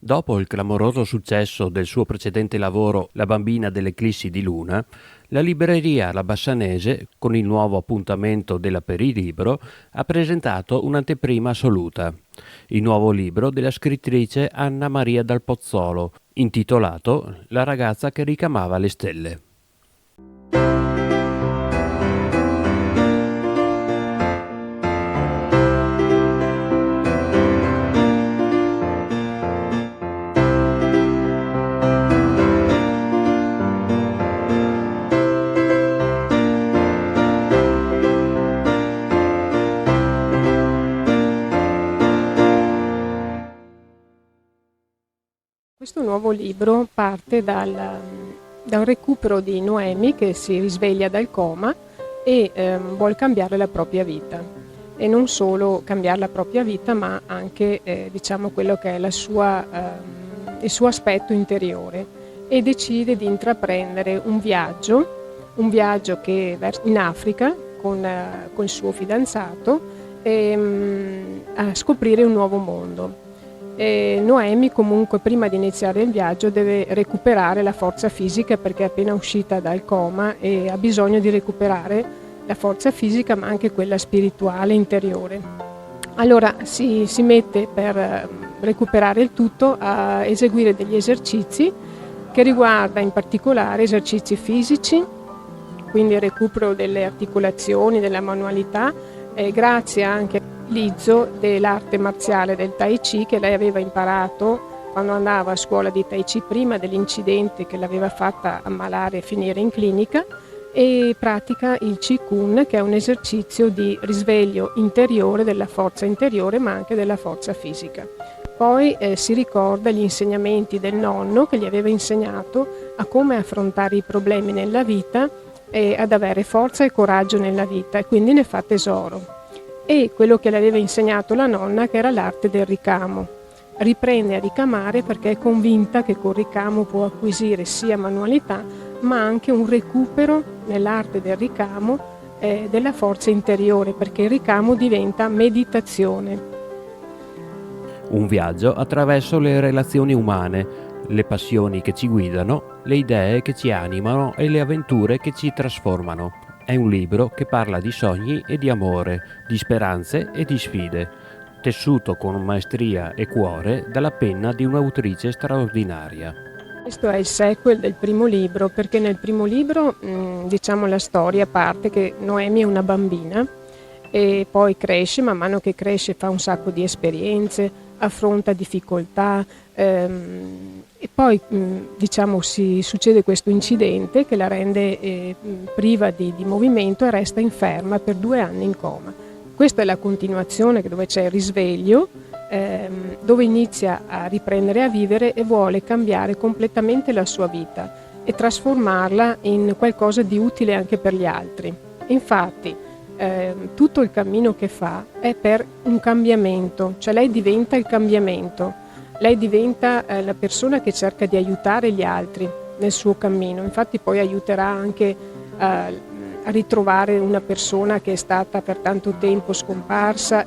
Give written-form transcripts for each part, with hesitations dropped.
Dopo il clamoroso successo del suo precedente lavoro La bambina dell'eclissi di luna, la libreria La Bassanese, con il nuovo appuntamento della Perilibro, ha presentato un'anteprima assoluta, il nuovo libro della scrittrice Anna Maria Dal Pozzolo, intitolato La ragazza che ricamava le stelle. Questo nuovo libro parte dal recupero di Noemi che si risveglia dal coma e vuol cambiare la propria vita. E non solo cambiare la propria vita, ma anche quello che è il suo aspetto interiore. E decide di intraprendere un viaggio che in Africa con il suo fidanzato a scoprire un nuovo mondo. Noemi comunque prima di iniziare il viaggio deve recuperare la forza fisica perché è appena uscita dal coma e ha bisogno di recuperare la forza fisica ma anche quella spirituale interiore. Allora si mette per recuperare il tutto a eseguire degli esercizi che riguarda in particolare esercizi fisici, quindi il recupero delle articolazioni, della manualità, grazie anche all'utilizzo dell'arte marziale del Tai Chi che lei aveva imparato quando andava a scuola di Tai Chi prima dell'incidente che l'aveva fatta ammalare e finire in clinica, e pratica il Qigong, che è un esercizio di risveglio interiore della forza interiore ma anche della forza fisica. Poi si ricorda gli insegnamenti del nonno che gli aveva insegnato a come affrontare i problemi nella vita e ad avere forza e coraggio nella vita, e quindi ne fa tesoro. E quello che le aveva insegnato la nonna, che era l'arte del ricamo. Riprende a ricamare perché è convinta che col ricamo può acquisire sia manualità ma anche un recupero nell'arte del ricamo della forza interiore, perché il ricamo diventa meditazione. Un viaggio attraverso le relazioni umane, le passioni che ci guidano, le idee che ci animano e le avventure che ci trasformano. È un libro che parla di sogni e di amore, di speranze e di sfide, tessuto con maestria e cuore dalla penna di un'autrice straordinaria. Questo è il sequel del primo libro, perché nel primo libro la storia parte che Noemi è una bambina e poi cresce, man mano che cresce fa un sacco di esperienze, affronta difficoltà e poi succede questo incidente che la rende priva di movimento e resta inferma per 2 anni in coma. Questa è la continuazione dove c'è il risveglio, dove inizia a riprendere a vivere e vuole cambiare completamente la sua vita e trasformarla in qualcosa di utile anche per gli altri. Infatti tutto il cammino che fa è per un cambiamento, cioè lei diventa il cambiamento, lei diventa la persona che cerca di aiutare gli altri nel suo cammino. Infatti poi aiuterà anche a ritrovare una persona che è stata per tanto tempo scomparsa.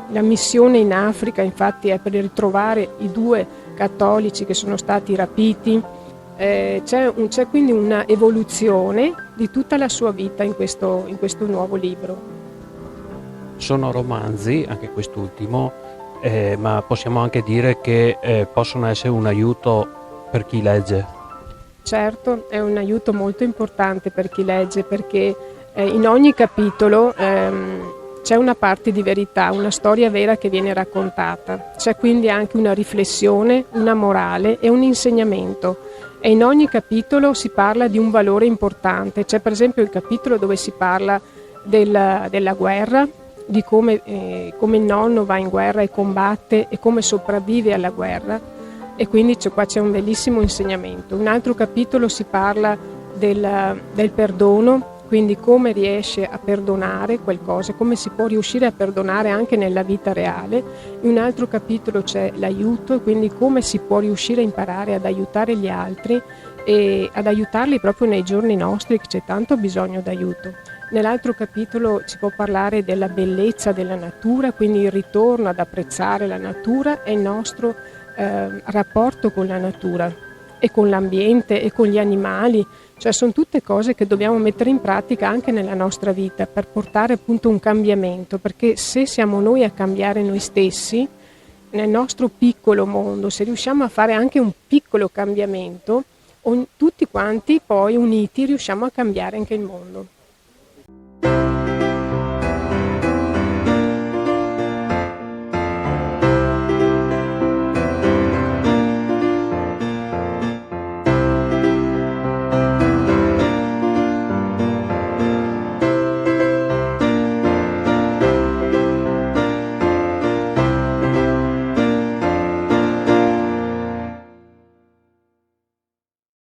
La missione in Africa infatti è per ritrovare i 2 cattolici che sono stati rapiti. C'è quindi una evoluzione di tutta la sua vita in questo nuovo libro. Sono romanzi, anche quest'ultimo, ma possiamo anche dire che possono essere un aiuto per chi legge. Certo, è un aiuto molto importante per chi legge, perché in ogni capitolo c'è una parte di verità, una storia vera che viene raccontata. C'è quindi anche una riflessione, una morale e un insegnamento. E in ogni capitolo si parla di un valore importante. C'è per esempio il capitolo dove si parla della guerra, di come il nonno va in guerra e combatte e come sopravvive alla guerra, e quindi qua c'è un bellissimo insegnamento. Un altro capitolo si parla del perdono, quindi come riesce a perdonare qualcosa, come si può riuscire a perdonare anche nella vita reale. In un altro capitolo c'è l'aiuto, quindi come si può riuscire a imparare ad aiutare gli altri e ad aiutarli proprio nei giorni nostri che c'è tanto bisogno d'aiuto. Nell'altro capitolo si può parlare della bellezza della natura, quindi il ritorno ad apprezzare la natura e il nostro rapporto con la natura e con l'ambiente e con gli animali, cioè sono tutte cose che dobbiamo mettere in pratica anche nella nostra vita per portare appunto un cambiamento, perché se siamo noi a cambiare noi stessi nel nostro piccolo mondo, se riusciamo a fare anche un piccolo cambiamento, tutti quanti poi uniti riusciamo a cambiare anche il mondo.